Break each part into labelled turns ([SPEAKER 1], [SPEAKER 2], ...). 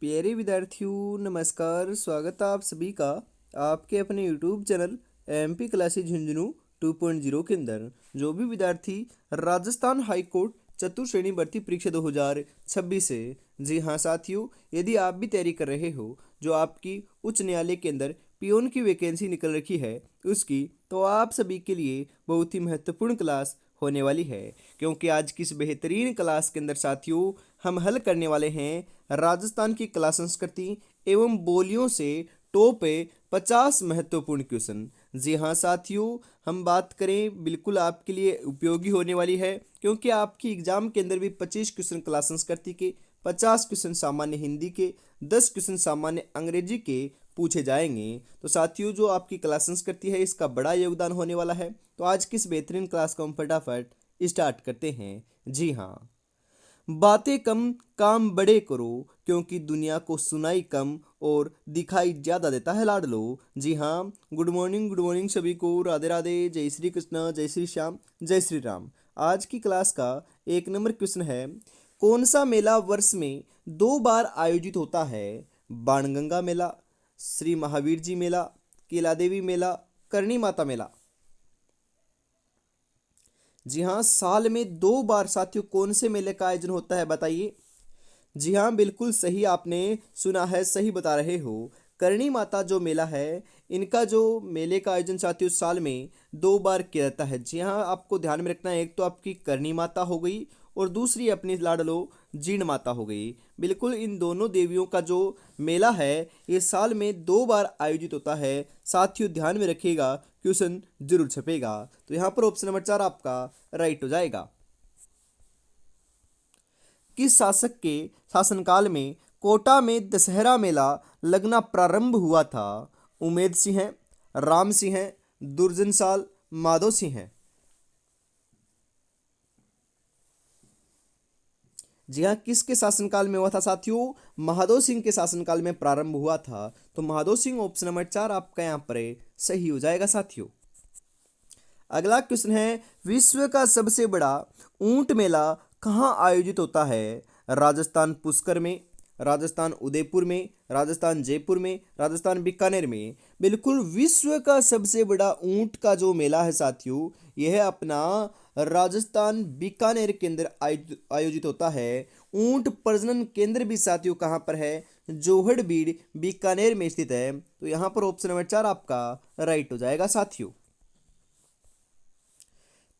[SPEAKER 1] प्यारे विद्यार्थियों नमस्कार। स्वागत है आप सभी का आपके अपने YouTube channel MP classes Jhunjhunu 2.0 के अंदर। जो भी विद्यार्थी राजस्थान हाई कोर्ट चतुर्श्रेणी भर्ती परीक्षा 2026 से, जी हाँ साथियों, यदि आप भी तैयारी कर रहे हो जो आपकी उच्च न्यायालय के अंदर पियोन की वैकेंसी निकल रखी है उसकी, तो आप सभी के लिए बहुत ही महत्वपूर्ण क्लास होने वाली है। क्योंकि आज की इस बेहतरीन क्लास के अंदर साथियों हम हल करने वाले हैं राजस्थान की कला संस्कृति एवं बोलियों से टॉप 50 महत्वपूर्ण क्वेश्चन। जी हाँ साथियों, हम बात करें बिल्कुल आपके लिए उपयोगी होने वाली है, क्योंकि आपकी एग्जाम के अंदर भी 25 क्वेश्चन कला संस्कृति के, 50 क्वेश्चन सामान्य हिंदी के, 10 क्वेश्चन सामान्य अंग्रेजी के पूछे जाएंगे। तो साथियों, जो आपकी कला संस्कृति है इसका बड़ा योगदान होने वाला है। तो आज की इस बेहतरीन क्लास को हम फटाफट स्टार्ट करते हैं। जी हाँ, बातें कम काम बड़े करो, क्योंकि दुनिया को सुनाई कम और दिखाई ज्यादा देता है लाडलो। जी हाँ, गुड मॉर्निंग सभी को। राधे राधे, जय श्री कृष्ण, जय श्री श्याम, जय श्री राम। आज की क्लास का 1 नंबर क्वेश्चन है, कौन सा मेला वर्ष में 2 बार आयोजित होता है? बाणगंगा मेला, श्री महावीर जी मेला, केला देवी मेला, करणी माता मेला। जी हाँ, साल में 2 बार साथियों कौन से मेले का आयोजन होता है बताइए। जी हाँ, बिल्कुल सही आपने सुना है, सही बता रहे हो। करणी माता जो मेला है, इनका जो मेले का आयोजन साथियों साल में 2 बार किया जाता है। जी हाँ, आपको ध्यान में रखना है, एक तो आपकी करणी माता हो गई और दूसरी अपनी लाडलो जीण माता हो गई। बिल्कुल इन दोनों देवियों का जो मेला है ये साल में 2 बार आयोजित होता है। साथियों ध्यान में रखिएगा, क्वेश्चन जरूर छपेगा। तो यहाँ पर ऑप्शन नंबर 4 आपका राइट हो जाएगा। किस शासक के शासनकाल में कोटा में दशहरा मेला लगना प्रारंभ हुआ था? उमेद सिंह है, राम सिंह है, दुर्जन साल, माधो सिंह है। जी हाँ, किसके शासनकाल में हुआ था साथियों? महादो सिंह के शासनकाल में प्रारंभ हुआ था। तो महादो सिंह ऑप्शन नंबर 4 आपका यहाँ पर सही हो जाएगा साथियों। अगला क्वेश्चन है, विश्व का सबसे बड़ा ऊंट मेला कहाँ आयोजित होता है? राजस्थान पुष्कर में, राजस्थान उदयपुर में, राजस्थान जयपुर में, राजस्थान बीकानेर में। बिल्कुल विश्व का सबसे बड़ा ऊंट का जो मेला है साथियों, यह है अपना राजस्थान बीकानेर के अंदर आयोजित होता है। ऊंट प्रजनन केंद्र भी साथियों कहाँ पर है? जोहड़बीड़ बीकानेर में स्थित है। तो यहाँ पर ऑप्शन नंबर 4 आपका राइट हो जाएगा साथियों।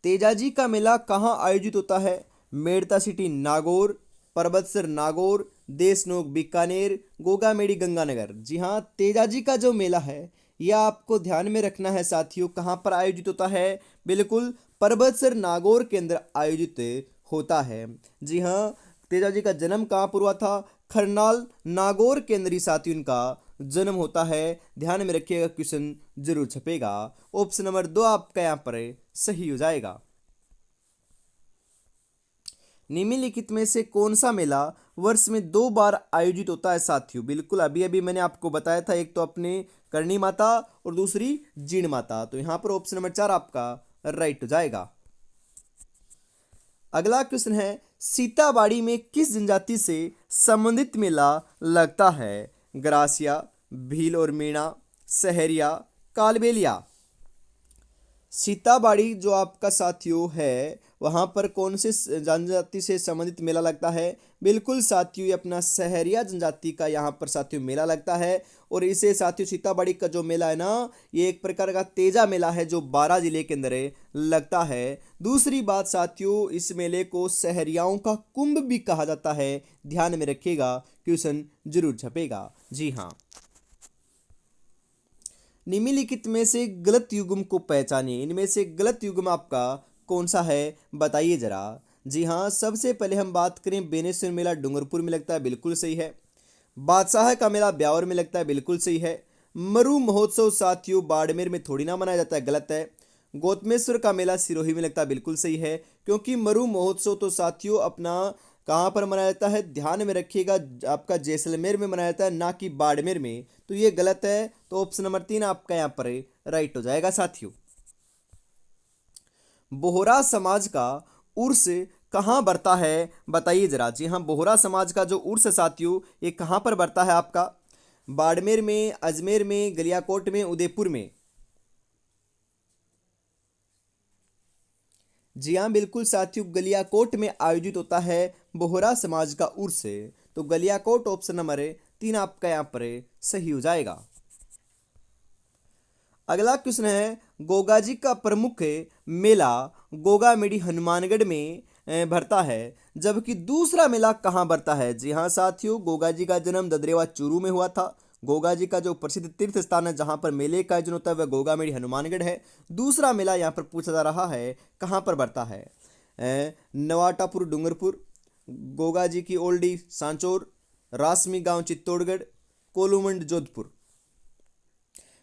[SPEAKER 1] तेजाजी का मेला कहाँ आयोजित होता है? मेड़ता सिटी नागौर, परबतसर नागौर, देशनोक बीकानेर, गोगामेड़ी गंगानगर। जी हाँ, तेजाजी का जो मेला है यह आपको ध्यान में रखना है साथियों, कहाँ पर आयोजित होता है? बिल्कुल परबतसर नागौर के अंदर आयोजित होता है। जी हाँ, तेजाजी का जन्म कहाँ पर हुआ था? खरनाल नागौर के अंदर ही साथियों इनका जन्म होता है। ध्यान में रखिएगा, क्वेश्चन जरूर छपेगा। ऑप्शन नंबर 2 आपका यहाँ पर सही हो जाएगा। निम्नलिखित में से कौन सा मेला वर्ष में 2 बार आयोजित होता है साथियों? बिल्कुल अभी अभी मैंने आपको बताया था, एक तो अपने करणी माता और दूसरी जीण माता। तो यहाँ पर ऑप्शन नंबर 4 आपका राइट हो जाएगा। अगला क्वेश्चन है, सीताबाड़ी में किस जनजाति से संबंधित मेला लगता है? ग्रासिया, भील और मीणा, सहरिया, कालबेलिया। सीताबाड़ी जो आपका साथियों है वहाँ पर कौन से जनजाति से संबंधित मेला लगता है? बिल्कुल साथियों, ये अपना सहरिया जनजाति का यहाँ पर साथियों मेला लगता है। और इसे साथियों सीताबाड़ी का जो मेला है ना, ये एक प्रकार का तेजा मेला है जो 12 जिले के अंदर लगता है। दूसरी बात साथियों, इस मेले को सहरियाओं का कुंभ भी कहा जाता है। ध्यान में रखिएगा, क्वेश्चन जरूर छपेगा। जी हाँ, निम्नलिखित में से गलत युग्म को पहचानिए। इनमें से गलत युग्म आपका कौन सा है बताइए जरा। जी हाँ, सबसे पहले हम बात करें, बेनेश्वर मेला डूंगरपुर में लगता है, बिल्कुल सही है। बादशाह का मेला ब्यावर में लगता है, बिल्कुल सही है। मरु महोत्सव साथियों बाड़मेर में थोड़ी ना मनाया जाता है, गलत है। गौतमेश्वर का मेला सिरोही में लगता है, बिल्कुल सही है। क्योंकि मरु महोत्सव तो साथियों अपना कहाँ पर मनाया जाता है? ध्यान में रखिएगा, आपका जैसलमेर में मनाया जाता है, ना कि बाड़मेर में। तो ये गलत है। तो ऑप्शन नंबर 3 आपका यहाँ पर राइट हो जाएगा साथियों। बोहरा समाज का उर्स कहाँ बढ़ता है बताइए जरा। जी हाँ, बोहरा समाज का जो उर्स है साथियों, ये कहाँ पर बढ़ता है आपका? बाड़मेर में, अजमेर में, गलियाकोट में, उदयपुर में। जी हाँ बिल्कुल साथियों, गलियाकोट में आयोजित होता है बोहरा समाज का उर्स है। तो गलियाकोट ऑप्शन नंबर 3 आपका यहाँ पर सही हो जाएगा। अगला क्वेश्चन है, गोगा जी का प्रमुख मेला गोगा मेडी हनुमानगढ़ में भरता है, जबकि दूसरा मेला कहाँ भरता है? जी हाँ साथियों, गोगा जी का जन्म ददरेवा चूरू में हुआ था। गोगा जी का जो प्रसिद्ध तीर्थ स्थान है जहाँ पर मेले का आयोजन होता है वह गोगा मेडी हनुमानगढ़ है। दूसरा मेला यहाँ पर पूछा जा रहा है कहाँ पर भरता है? नवाटापुर डूंगरपुर, गोगा जी की ओल्डी सांचौर, रासमी गांव चित्तौड़गढ़, कोलूमंड जोधपुर।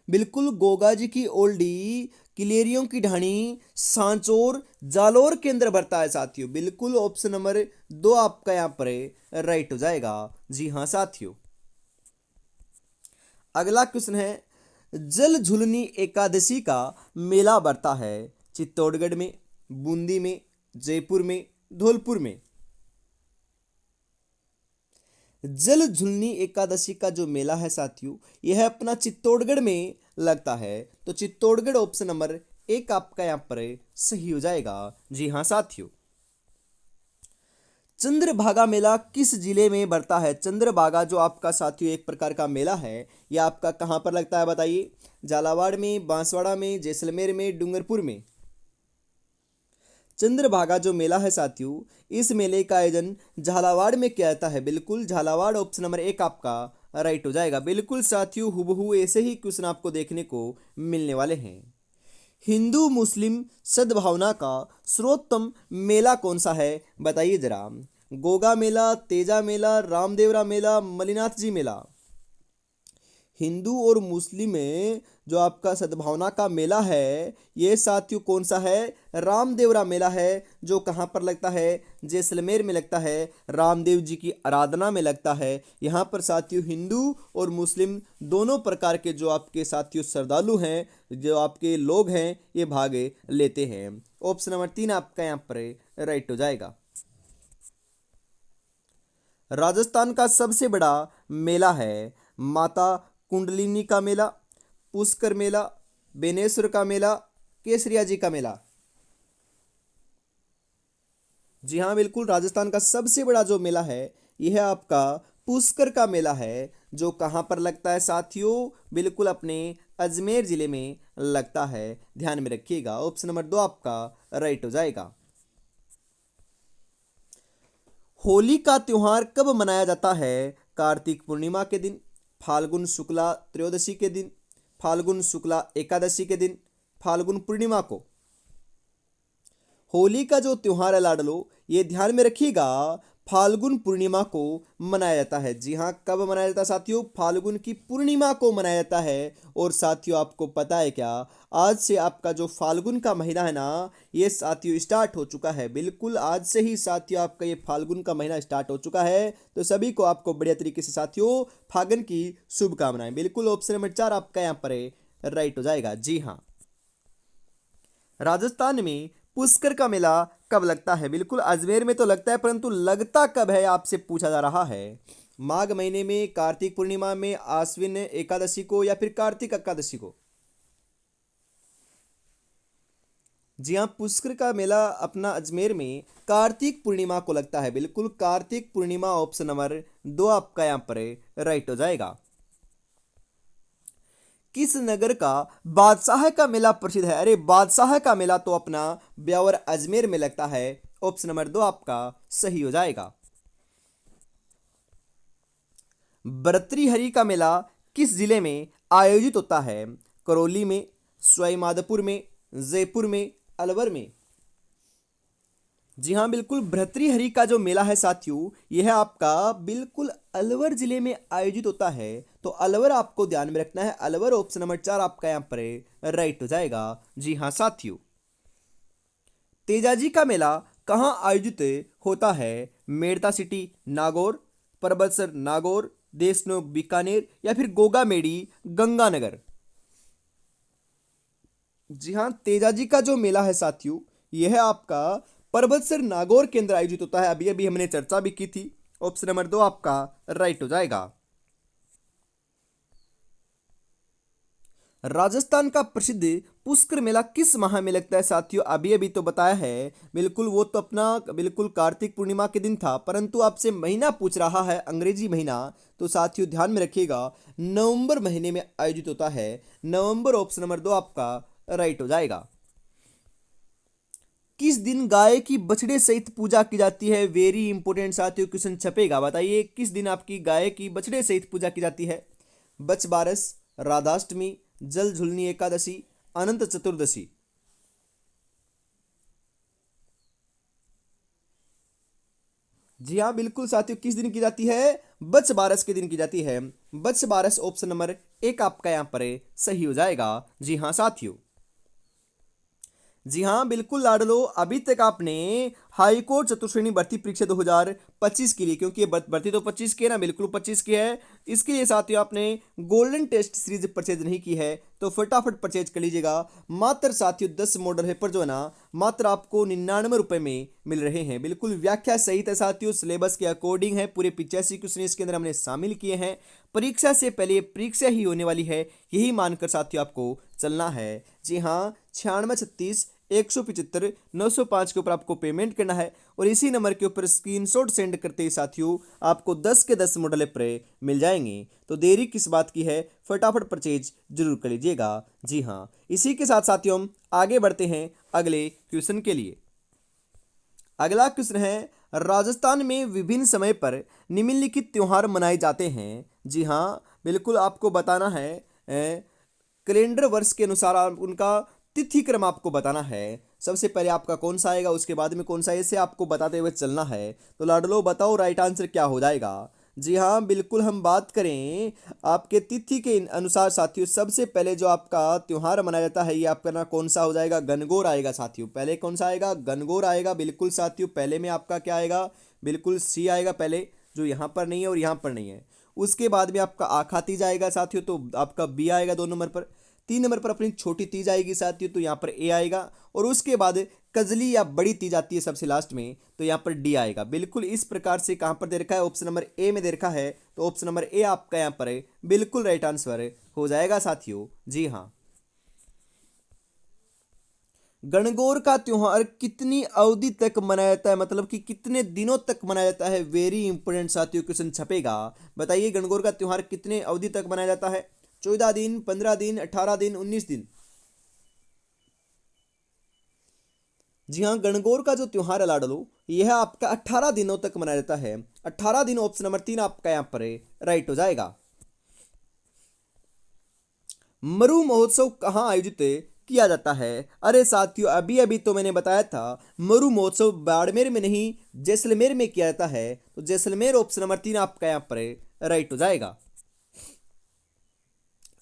[SPEAKER 1] बिल्कुल गोगा जी की ओल्डी किलेरियों की ढाणी सांचौर जालोर के अंदर भरता है साथियों। बिल्कुल ऑप्शन नंबर 2 आपका यहाँ पर राइट हो जाएगा। जी हाँ साथियों। अगला क्वेश्चन है, जल झुलनी एकादशी का मेला भरता है चित्तौड़गढ़ में, बूंदी में, जयपुर में, धौलपुर में। जल झुलनी एकादशी का जो मेला है साथियों, यह अपना चित्तौड़गढ़ में लगता है। तो चित्तौड़गढ़ ऑप्शन नंबर 1 आपका यहाँ पर सही हो जाएगा। जी हाँ साथियों। चंद्रभागा मेला किस जिले में बढ़ता है? चंद्रभागा जो आपका साथियों एक प्रकार का मेला है, यह आपका कहाँ पर लगता है बताइए? झालावाड़ में, बांसवाड़ा में, जैसलमेर में, डूंगरपुर में। चंद्रभागा जो मेला है साथियों, इस मेले का आयोजन झालावाड़ में किया जाता है। बिल्कुल झालावाड़ ऑप्शन नंबर 1 आपका राइट हो जाएगा। बिल्कुल साथियों, हुबहू ऐसे ही क्वेश्चन आपको देखने को मिलने वाले हैं। हिंदू मुस्लिम सद्भावना का सर्वोत्तम मेला कौन सा है बताइए जरा। गोगा मेला, तेजा मेला, रामदेवरा मेला, मलिनाथ जी मेला। हिंदू और मुस्लिम में जो आपका सद्भावना का मेला है, ये साथियों कौन सा है? रामदेवरा मेला है, जो कहाँ पर लगता है? जैसलमेर में लगता है, रामदेव जी की आराधना में लगता है। यहाँ पर साथियों हिंदू और मुस्लिम दोनों प्रकार के जो आपके साथियों श्रद्धालु हैं, जो आपके लोग हैं, ये भाग लेते हैं। ऑप्शन नंबर 3 आपका यहाँ पर राइट हो जाएगा। राजस्थान का सबसे बड़ा मेला है माता कुंडलिनी का मेला, पुष्कर मेला, बेनेश्वर का मेला, केसरिया जी का मेला। जी हाँ बिल्कुल, राजस्थान का सबसे बड़ा जो मेला है यह आपका पुष्कर का मेला है, जो कहाँ पर लगता है साथियों? बिल्कुल अपने अजमेर जिले में लगता है। ध्यान में रखिएगा, ऑप्शन नंबर 2 आपका राइट हो जाएगा। होली का त्योहार कब मनाया जाता है? कार्तिक पूर्णिमा के दिन, फाल्गुन शुक्ला त्रयोदशी के दिन, फाल्गुन शुक्ला एकादशी के दिन, फाल्गुन पूर्णिमा को। होली का जो त्योहार है लाडलो, ये ध्यान में रखिएगा, फाल्गुन पूर्णिमा को मनाया जाता है। जी हाँ, कब मनाया जाता है साथियों? फाल्गुन की पूर्णिमा को मनाया जाता है। और साथियों आपको पता है क्या, आज से आपका जो फाल्गुन का महीना है ना, ये साथियों स्टार्ट हो चुका है। बिल्कुल आज से ही साथियों आपका ये फाल्गुन का महीना स्टार्ट हो चुका है। तो सभी को आपको बढ़िया तरीके से साथियों फागुन की शुभकामनाएं। बिल्कुल ऑप्शन नंबर 4 आपका यहाँ पर राइट हो जाएगा। जी हाँ। राजस्थान में पुष्कर का मेला कब लगता है? बिल्कुल अजमेर में तो लगता है, परंतु लगता कब है आपसे पूछा जा रहा है। माघ महीने में, कार्तिक पूर्णिमा में, आश्विन एकादशी को, या फिर कार्तिक एकादशी को। जी हाँ, पुष्कर का मेला अपना अजमेर में कार्तिक पूर्णिमा को लगता है। बिल्कुल कार्तिक पूर्णिमा ऑप्शन नंबर 2 आपका यहाँ पर राइट हो जाएगा। किस नगर का बादशाह का मेला प्रसिद्ध है? अरे बादशाह का मेला तो अपना ब्यावर अजमेर में लगता है। ऑप्शन नंबर 2 आपका सही हो जाएगा। भर्तृहरि का मेला किस जिले में आयोजित होता है? करौली में, सवाईमाधोपुर में, जयपुर में, अलवर में। जी हाँ बिल्कुल, भर्तृहरि का जो मेला है साथियों, यह आपका बिल्कुल अलवर जिले में आयोजित होता है। तो अलवर आपको ध्यान में रखना है। अलवर ऑप्शन नंबर 4 आपका यहाँ पर राइट हो जाएगा। जी हाँ साथियों। तेजाजी का मेला कहाँ आयोजित होता है? मेड़ता सिटी नागौर, परबतसर नागौर, देशनोक बीकानेर, या फिर गोगा मेडी गंगानगर। जी हाँ, तेजाजी का जो मेला है साथियों, यह आपका परबतसर नागौर के अंदर आयोजित होता है। अभी अभी हमने चर्चा भी की थी। ऑप्शन नंबर 2 आपका राइट हो जाएगा। राजस्थान का प्रसिद्ध पुष्कर मेला किस माह में लगता है साथियों? अभी अभी तो बताया है, बिल्कुल वो तो अपना बिल्कुल कार्तिक पूर्णिमा के दिन था, परंतु आपसे महीना पूछ रहा है, अंग्रेजी महीना। तो साथियों ध्यान में रखिएगा, नवंबर महीने में आयोजित होता है। नवंबर, ऑप्शन नंबर 2 आपका राइट हो जाएगा। किस दिन गाय की बछड़े सहित पूजा की जाती है? वेरी इंपोर्टेंट साथियों, क्वेश्चन छपेगा। बताइए किस दिन आपकी गाय की बछड़े सहित पूजा की जाती है? बच बारस, राधाष्टमी, जल झुलनी एकादशी, अनंत चतुर्दशी। जी हाँ बिल्कुल साथियों, किस दिन की जाती है? बच बारस के दिन की जाती है। बच बारस, ऑप्शन नंबर 1 आपका यहाँ पर सही हो जाएगा। जी हाँ साथियों, जी हाँ बिल्कुल लाडलो, अभी तक आपने हाई कोर्ट चतुर्श्रेणी भर्ती परीक्षा 2025 के लिए, क्योंकि ये भर्ती तो 25 की है ना, बिल्कुल 25 की है, इसके लिए साथियों आपने गोल्डन टेस्ट सीरीज परचेज नहीं की है तो फटाफट परचेज कर लीजिएगा। मात्र साथियों 10 मॉडल पेपर जो है ना, मात्र आपको 99 रुपए में मिल रहे हैं। बिल्कुल व्याख्या सहित है साथियों, सिलेबस के अकॉर्डिंग है, पूरे 85 क्वेश्चन इसके अंदर हमने शामिल किए हैं। परीक्षा से पहले परीक्षा ही होने वाली है, यही मानकर साथियों आपको चलना है। जी हाँ, 9636 175 905 के ऊपर आपको पेमेंट करना है और इसी नंबर के ऊपर स्क्रीनशॉट सेंड करते ही साथियों आपको 10 के 10 मॉडल पेपर मिल जाएंगे। तो देरी किस बात की है, फटाफट परचेज जरूर कर लीजिएगा। जी हाँ, इसी के साथ साथियों हम आगे बढ़ते हैं अगले क्वेश्चन के लिए। अगला क्वेश्चन है, राजस्थान में विभिन्न समय पर निम्नलिखित त्योहार मनाए जाते हैं। जी हाँ बिल्कुल, आपको बताना है कैलेंडर वर्ष के अनुसार उनका तिथि क्रम आपको बताना है। सबसे पहले आपका कौन सा आएगा, उसके बाद में कौन सा, ऐसे आपको बताते हुए चलना है। तो लाडलो बताओ राइट आंसर क्या हो जाएगा? जी हाँ बिल्कुल, हम बात करें आपके तिथि के अनुसार साथियों, सबसे पहले जो आपका त्योहार मनाया जाता है ये आपका ना कौन सा हो जाएगा? गणगौर आएगा साथियों। पहले कौन सा आएगा? गणगौर आएगा। बिल्कुल साथियों, पहले में आपका क्या आएगा? बिल्कुल सी आएगा पहले, जो यहाँ पर नहीं है और यहाँ पर नहीं है। उसके बाद में आपका आखा तीज आएगा साथियों, तो आपका बी आएगा 2 नंबर पर। 3 नंबर पर अपनी छोटी तीज आएगी साथियों, तो यहाँ पर ए आएगा। और उसके बाद कजली या बड़ी तीज आती है सबसे लास्ट में, तो यहाँ पर डी आएगा। बिल्कुल इस प्रकार से कहाँ पर दे रखा है? ऑप्शन नंबर ए में दे रखा है, तो ऑप्शन नंबर ए आपका यहाँ पर बिल्कुल राइट आंसर हो जाएगा साथियों। जी हाँ, गणगौर का त्योहार कितनी अवधि तक मनाया जाता है, मतलब कि कितने दिनों तक मनाया जाता है? वेरी इंपोर्टेंट साथियों, क्वेश्चन छपेगा। बताइए गणगौर का त्योहार कितने अवधि तक मनाया जाता है? 14 दिन, 15 दिन, 18 दिन, 19 दिन। जी हाँ, गणगौर का जो त्योहार है लाडलो, यह आपका 18 दिनों तक मनाया जाता है। 18 दिन, ऑप्शन नंबर 3 आपका यहाँ पर राइट हो जाएगा। मरु महोत्सव कहाँ आयोजित किया जाता है? अरे साथियों, अभी अभी तो मैंने बताया था, मरु महोत्सव बाड़मेर में नहीं जैसलमेर में किया जाता है। तो जैसलमेर, ऑप्शन नंबर 3 आपका यहाँ पर राइट हो जाएगा।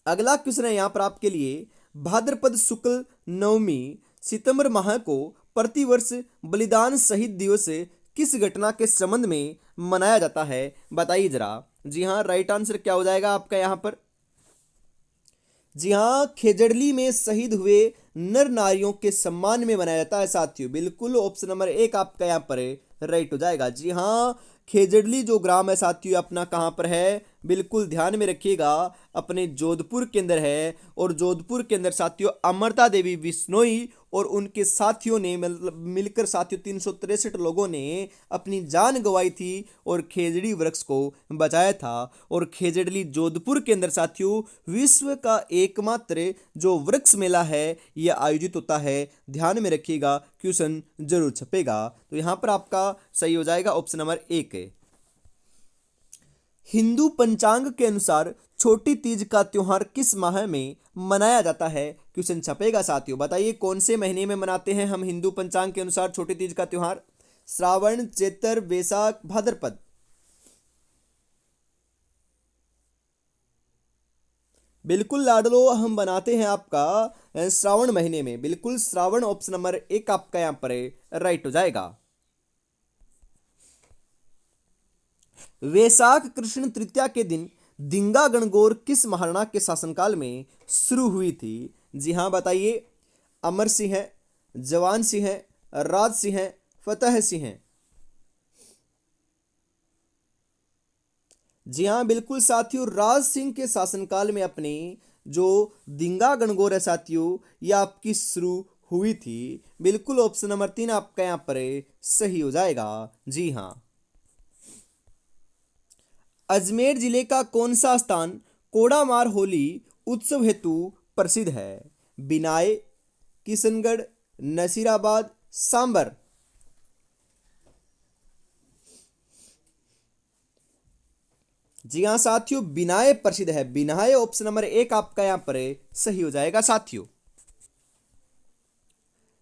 [SPEAKER 1] अगला क्वेश्चन है यहाँ पर आपके लिए, भाद्रपद शुक्ल नवमी सितंबर माह को प्रतिवर्ष बलिदान शहीद दिवस किस घटना के संबंध में मनाया जाता है? बताइए जरा। जी हाँ, राइट आंसर क्या हो जाएगा आपका यहाँ पर? जी हाँ, खेजड़ली में शहीद हुए नर नारियों के सम्मान में मनाया जाता है साथियों। बिल्कुल ऑप्शन नंबर 1 आपका यहाँ पर राइट हो जाएगा। जी हाँ, खेजड़ली जो ग्राम है साथियों अपना कहाँ पर है? बिल्कुल ध्यान में रखिएगा, अपने जोधपुर के अंदर है। और जोधपुर के अंदर साथियों अमृता देवी बिश्नोई और उनके साथियों ने मतलब मिलकर साथियों 363 लोगों ने अपनी जान गंवाई थी और खेजड़ी वृक्ष को बचाया था। और खेजड़ली जोधपुर के अंदर साथियों विश्व का एकमात्र जो वृक्ष मेला है यह आयोजित होता है। ध्यान में रखिएगा, क्वेश्चन जरूर छपेगा। तो यहाँ पर आपका सही हो जाएगा ऑप्शन नंबर 1 है। हिंदू पंचांग के अनुसार छोटी तीज का त्योहार किस माह में मनाया जाता है? क्वेश्चन छपेगा साथियों। बताइए कौन से महीने में मनाते हैं हम हिंदू पंचांग के अनुसार छोटी तीज का त्योहार? श्रावण, चैत्र, वैशाख, भाद्रपद। बिल्कुल लाडलो, हम बनाते हैं आपका श्रावण महीने में। बिल्कुल श्रावण, ऑप्शन नंबर 1 आपका यहाँ पर राइट हो जाएगा। वैशाख कृष्ण तृतीया के दिन दिंगा गणगौर किस महाराणा के शासनकाल में शुरू हुई थी? जी हाँ बताइए। अमर सिंह है, जवान सिंह है, राज सिंह है, फतेह सिंह। जी हाँ बिल्कुल साथियों, राज सिंह के शासनकाल में अपने जो दिंगा गणगौर है साथियों, ये आपकी शुरू हुई थी। बिल्कुल ऑप्शन नंबर 3 आपका यहाँ पर सही हो जाएगा। जी हाँ। अजमेर जिले का कौन सा स्थान कोडामार होली उत्सव हेतु प्रसिद्ध है? बिनाए, किशनगढ़, नसीराबाद, सांबर। जी हाँ साथियों, बिनाए प्रसिद्ध है। बिनाए ऑप्शन नंबर 1 आपका यहां पर सही हो जाएगा साथियों।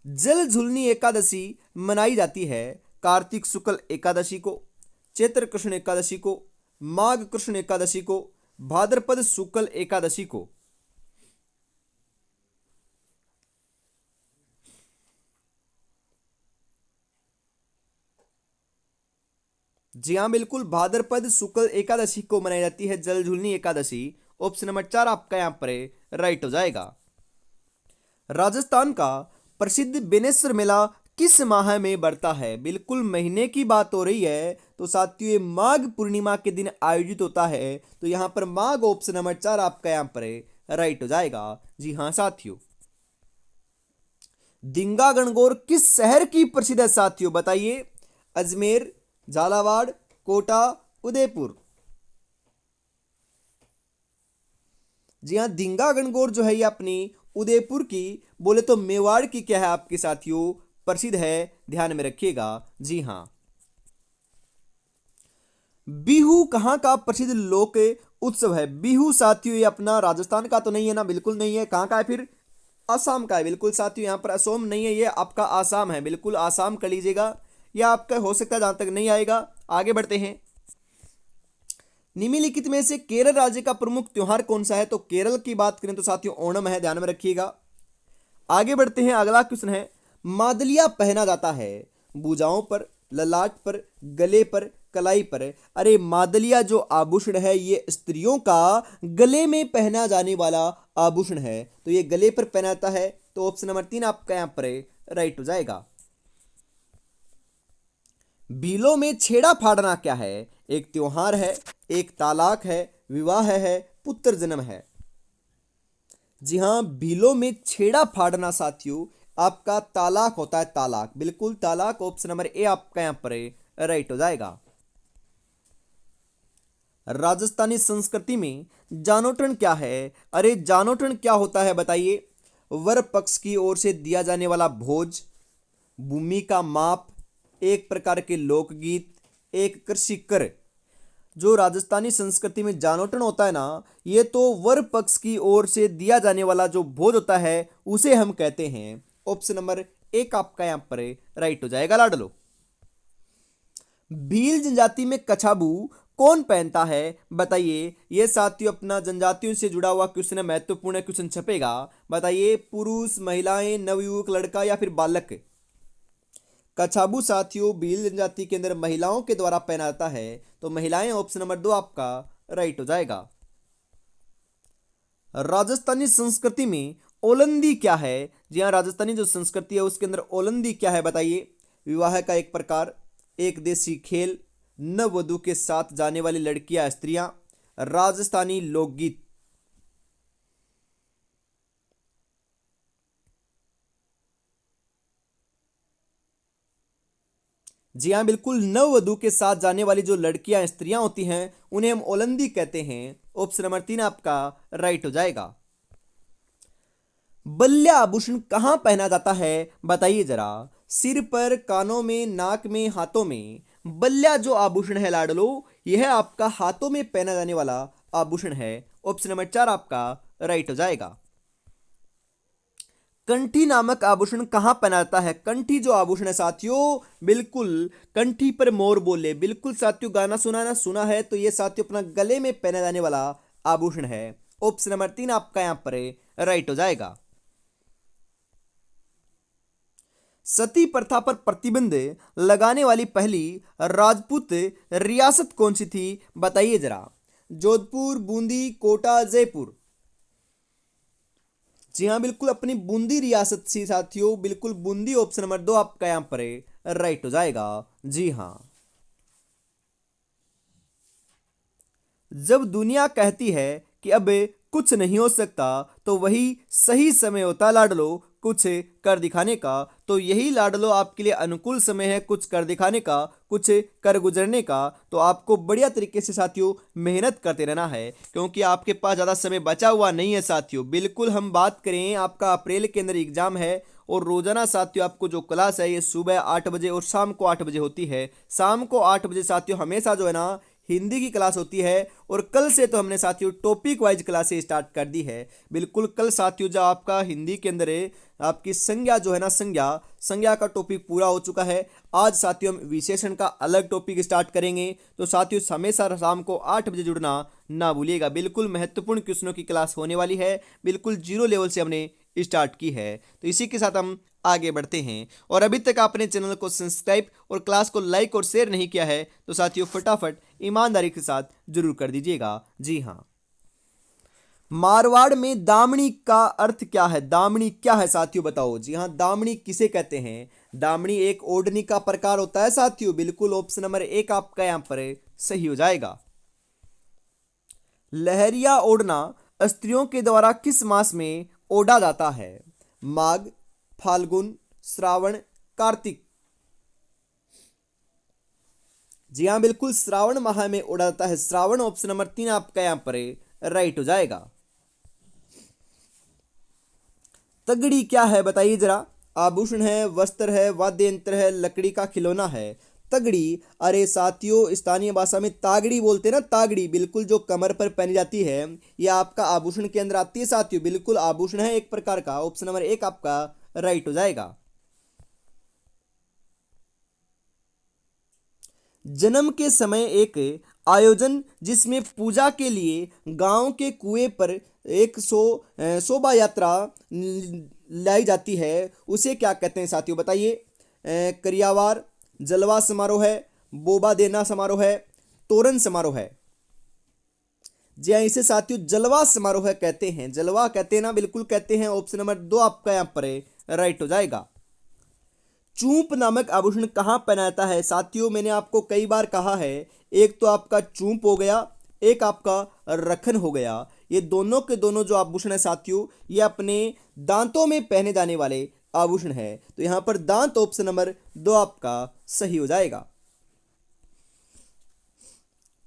[SPEAKER 1] जल झुलनी एकादशी मनाई जाती है कार्तिक शुक्ल एकादशी को, चैत्र कृष्ण एकादशी को, माघ कृष्ण एकादशी को, भाद्रपद शुक्ल एकादशी को। जी हाँ बिल्कुल, भाद्रपद शुक्ल एकादशी को मनाई जाती है जल झुलनी एकादशी। ऑप्शन नंबर 4 आपका यहां पर राइट हो जाएगा। राजस्थान का प्रसिद्ध बेनेश्वर मेला किस माह में बढ़ता है? बिल्कुल महीने की बात हो रही है तो साथियों ये माघ पूर्णिमा के दिन आयोजित होता है, तो यहां पर माघ ऑप्शन नंबर 4 आपका यहां पर राइट हो जाएगा। जी हाँ साथियों। दिंगा गणगौर किस शहर की प्रसिद्ध है साथियों? बताइए। अजमेर, झालावाड़, कोटा, उदयपुर। जी हाँ, दिंगा गणगौर जो है ये अपनी उदयपुर की, बोले तो मेवाड़ की क्या है आपके साथियों, प्रसिद्ध है। ध्यान में रखिएगा। जी हाँ। बिहू कहाँ का प्रसिद्ध लोक उत्सव है? बिहू साथियों ये अपना राजस्थान का तो नहीं है ना, बिल्कुल नहीं है। कहाँ का है फिर? असम का है। बिल्कुल साथियों, यहाँ पर असोम नहीं है, ये आपका आसाम है। बिल्कुल आसाम कर लीजिएगा, यह आपका हो सकता है जहां तक नहीं आएगा। आगे बढ़ते हैं। निम्नलिखित में से केरल राज्य का प्रमुख त्योहार कौन सा है? तो केरल की बात करें तो साथियों ओणम है, ध्यान में रखिएगा। आगे बढ़ते हैं, अगला क्वेश्चन है। मादलिया पहना जाता है भुजाओं पर, ललाट पर, गले पर, कलाई पर। अरे मादलिया जो आभूषण है ये स्त्रियों का गले में पहना जाने वाला आभूषण है, तो ये गले पर पहना जाता है। तो ऑप्शन नंबर 3 आपका यहां पर राइट हो जाएगा। बीलों में छेड़ा फाड़ना क्या है? एक त्योहार है, एक तालाक है, विवाह है, पुत्र जन्म है। जी हाँ, बीलों में छेड़ा फाड़ना साथियों आपका तालाक होता है। तालाक, बिल्कुल तालाक ऑप्शन नंबर ए आपका यहां पर राइट हो जाएगा। राजस्थानी संस्कृति में जानोटन क्या है? अरे जानोटन क्या होता है बताइए। वर पक्ष की ओर से दिया जाने वाला भोज, भूमि का माप, एक प्रकार के लोकगीत, एक कृषि कर। जो राजस्थानी संस्कृति में जानोटन होता है ना, ये तो वर पक्ष की ओर से दिया जाने वाला जो भोज होता है उसे हम कहते हैं। ऑप्शन नंबर 1 आपका यहां पर राइट हो जाएगा लाडलो। भील जनजाति में कछाबू कौन पहनता है? बताइए। ये साथियों अपना जनजातियों से जुड़ा हुआ क्वेश्चन है, महत्वपूर्ण क्वेश्चन छपेगा। बताइए, पुरुष, महिलाएं, नवयुवक, लड़का या फिर बालक? कछाबू साथियों भील जनजाति के अंदर महिलाओं के द्वारा पहना जाता है, तो महिलाएं ऑप्शन नंबर 2 आपका राइट हो जाएगा। राजस्थानी संस्कृति में ओलंदी क्या है? जी हाँ, राजस्थानी जो संस्कृति है उसके अंदर ओलंदी क्या है बताइए। विवाह का एक प्रकार, एक देसी खेल, नववधु के साथ जाने वाली लड़कियां स्त्रियां, राजस्थानी लोकगीत। जी हाँ बिल्कुल, नववधु के साथ जाने वाली जो लड़कियां स्त्रियां होती हैं उन्हें हम ओलंदी कहते हैं। ऑप्शन नंबर 3 आपका राइट हो जाएगा। बल्ल्या आभूषण कहाँ पहना जाता है? बताइए जरा। सिर पर, कानों में, नाक में, हाथों में। बल्ल्या जो आभूषण है लाडलो, यह आपका हाथों में पहना जाने वाला आभूषण है। ऑप्शन नंबर 4 आपका राइट हो जाएगा। कंठी नामक आभूषण कहाँ पहना जाता है? कंठी जो आभूषण है साथियों, बिल्कुल कंठी पर मोर बोले। बिल्कुल साथियों, गाना सुना ना, सुना है तो ये साथियों अपना गले में पहना जाने वाला आभूषण है। ऑप्शन नंबर 3 आपका यहां पर राइट हो जाएगा। सती प्रथा पर प्रतिबंध लगाने वाली पहली राजपूत रियासत कौन सी थी? बताइए जरा। जोधपुर, बूंदी, कोटा, जयपुर। जी हाँ, बिल्कुल अपनी बूंदी रियासत से साथियों, बिल्कुल बूंदी ऑप्शन नंबर 2 आपका यहाँ पर राइट हो जाएगा। जी हाँ। जब दुनिया कहती है कि अब कुछ नहीं हो सकता, तो वही सही समय होता लाडलो कुछ कर दिखाने का। तो यही लाडलो आपके लिए अनुकूल समय है कुछ कर दिखाने का, कुछ कर गुजरने का। तो आपको बढ़िया तरीके से साथियों मेहनत करते रहना है, क्योंकि आपके पास ज़्यादा समय बचा हुआ नहीं है साथियों। बिल्कुल हम बात करें, आपका अप्रैल के अंदर एग्जाम है, और रोजाना साथियों आपको जो क्लास है ये सुबह 8 बजे और शाम को 8 बजे होती है। शाम को 8 बजे साथियों हमेशा जो है ना हिंदी की क्लास होती है, और कल से तो हमने साथियों टॉपिक वाइज क्लासेस स्टार्ट कर दी है। बिल्कुल कल साथियों जो आपका हिंदी के अंदर है, आपकी संज्ञा जो है ना, संज्ञा संज्ञा का टॉपिक पूरा हो चुका है। आज साथियों हम विशेषण का अलग टॉपिक स्टार्ट करेंगे। तो साथियों हमेशा शाम को 8 बजे जुड़ना ना भूलिएगा। बिल्कुल महत्वपूर्ण क्वेश्चनों की क्लास होने वाली है, बिल्कुल जीरो लेवल से हमने स्टार्ट की है। तो इसी के साथ हम आगे बढ़ते हैं। और अभी तक आपने चैनल को सब्सक्राइब और क्लास को लाइक और शेयर नहीं किया है, तो साथियों फटाफट ईमानदारी के साथ जरूर कर दीजिएगा। जी हाँ। मारवाड़ में दामनी का अर्थ क्या है? दामनी क्या है साथियों बताओ। जी हाँ, दामनी किसे कहते हैं? दामनी एक ओढ़नी का प्रकार होता है साथियों। बिल्कुल ऑप्शन नंबर 1 आपका यहां पर सही हो जाएगा। लहरिया ओढ़ना स्त्रियों के द्वारा किस मास में ओढ़ा जाता है? माघ, फाल्गुन, श्रावण, कार्तिक। जी हाँ, बिल्कुल श्रावण माह में ओढ़ा जाता है। श्रावण ऑप्शन नंबर 3 आपका यहां पर राइट हो जाएगा। तगड़ी क्या है बताइए जरा। आभूषण है, वस्त्र है, वाद्य यंत्र है, लकड़ी का खिलौना है। तगड़ी, अरे साथियों स्थानीय भाषा में तागड़ी बोलते हैं ना, तागड़ी बिल्कुल जो कमर पर पहनी जाती है, यह आपका आभूषण के अंदर आती है साथियों। बिल्कुल आभूषण है एक प्रकार का। ऑप्शन नंबर 1 आपका राइट हो जाएगा। जन्म के समय एक आयोजन जिसमें पूजा के लिए गांव के कुएं पर एक शोभा यात्रा लाई जाती है, उसे क्या कहते हैं साथियों बताइए। करियावार, जलवा समारोह है, बोबा देना समारोह है, तोरण समारोह है। जी हाँ, इसे साथियों जलवा समारोह कहते हैं। जलवा कहते हैं ना, बिल्कुल कहते हैं। ऑप्शन नंबर 2 आपका यहाँ पर राइट हो जाएगा। चूंप नामक आभूषण कहाँ पहना जाता है साथियों? मैंने आपको कई बार कहा है, एक तो आपका चूंप हो गया, एक आपका रखन हो गया। ये दोनों के दोनों जो आभूषण है साथियों, ये अपने दांतों में पहने जाने वाले आभूषण है। तो यहां पर दांत ऑप्शन नंबर 2 आपका सही हो जाएगा।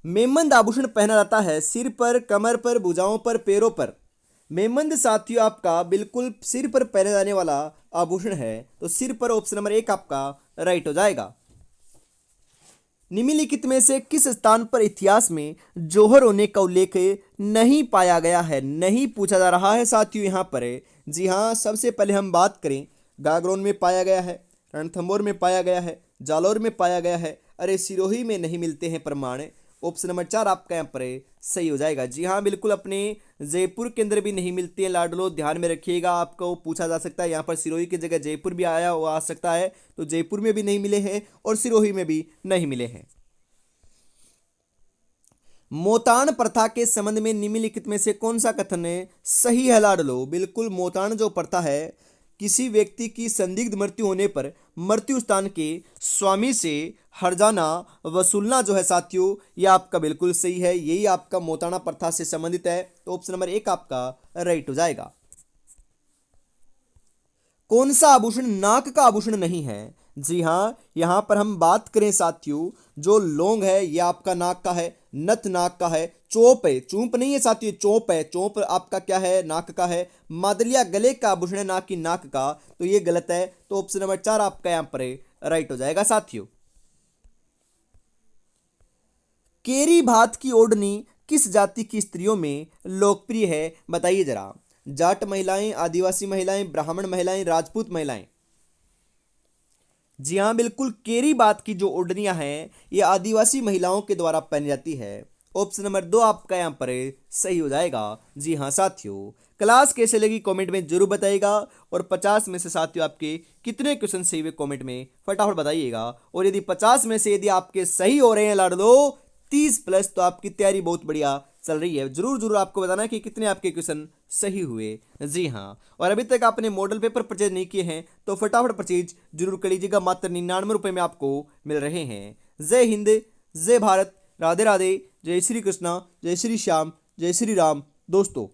[SPEAKER 1] मेमंद आभूषण पहना जाता है सिर पर, कमर पर, भुजाओं पर, पैरों पर। मेमंद साथियों आपका बिल्कुल सिर पर पहने जाने वाला आभूषण है। तो सिर पर ऑप्शन नंबर 1 आपका राइट हो जाएगा। निम्नलिखित में से किस स्थान पर इतिहास में जौहर होने का उल्लेख नहीं पाया गया है? नहीं पूछा जा रहा है साथियों यहां पर। जी हाँ, सबसे पहले हम बात करें, गागरोन में पाया गया है, रणथंभौर में पाया गया है, जालौर में पाया गया है, अरे सिरोही में नहीं मिलते हैं प्रमाण। ऑप्शन नंबर 4 आपका यहाँ पर सही हो जाएगा। जी हाँ, बिल्कुल अपने जयपुर के अंदर भी नहीं मिलती है लाडलो, ध्यान में रखिएगा। आपको पूछा जा सकता है यहाँ पर सिरोही की जगह जयपुर भी आया हुआ आ सकता है, तो जयपुर में भी नहीं मिले हैं और सिरोही में भी नहीं मिले हैं। मोताण प्रथा के संबंध में निम्नलिखित में से कौन सा कथन सही है लाडलो? बिल्कुल मोताण जो प्रथा है, किसी व्यक्ति की संदिग्ध मृत्यु होने पर मृत्यु स्थान के स्वामी से हर्जाना वसूलना जो है साथियों, यह आपका बिल्कुल सही है। यही आपका मोताणा प्रथा से संबंधित है। तो ऑप्शन नंबर 1 आपका राइट हो जाएगा। कौन सा आभूषण नाक का आभूषण नहीं है? जी हाँ, यहां पर हम बात करें साथियों, जो लौंग है यह आपका नाक का है, नथ नाक का है, चोप है, चूंप नहीं है साथियों, चोप है। चोप आपका क्या है? नाक का है। मादलिया गले का आभूषण है, नाक की नाक का, तो ये गलत है। तो ऑप्शन नंबर 4 आपका यहां पर राइट हो जाएगा साथियों। केरी भात की ओढ़नी किस जाति की स्त्रियों में लोकप्रिय है बताइए जरा। जाट महिलाएं, आदिवासी महिलाएं, ब्राह्मण महिलाएं, राजपूत महिलाएं। जी हाँ, बिल्कुल केरी बात की जो ओढ़नियां हैं ये आदिवासी महिलाओं के द्वारा पहनी जाती है। ऑप्शन नंबर 2 आपका यहाँ पर सही हो जाएगा। जी हाँ साथियों, क्लास कैसे लगी कमेंट में जरूर बताइएगा, और 50 में से साथियों आपके कितने क्वेश्चन सही हुए कमेंट में फटाफट बताइएगा। और यदि 50 में से यदि आपके सही हो रहे हैं लाडलो 30 प्लस, तो आपकी तैयारी बहुत बढ़िया चल रही है। जरूर जरूर आपको बताना कि कितने आपके क्वेश्चन सही हुए। जी हाँ, और अभी तक आपने मॉडल पेपर परचेज नहीं किए हैं तो फटाफट परचेज जरूर कर लीजिएगा, मात्र 99 रुपये में आपको मिल रहे हैं। जय हिंद, जय भारत, राधे राधे, जय श्री कृष्णा, जय श्री श्याम, जय श्री राम दोस्तों।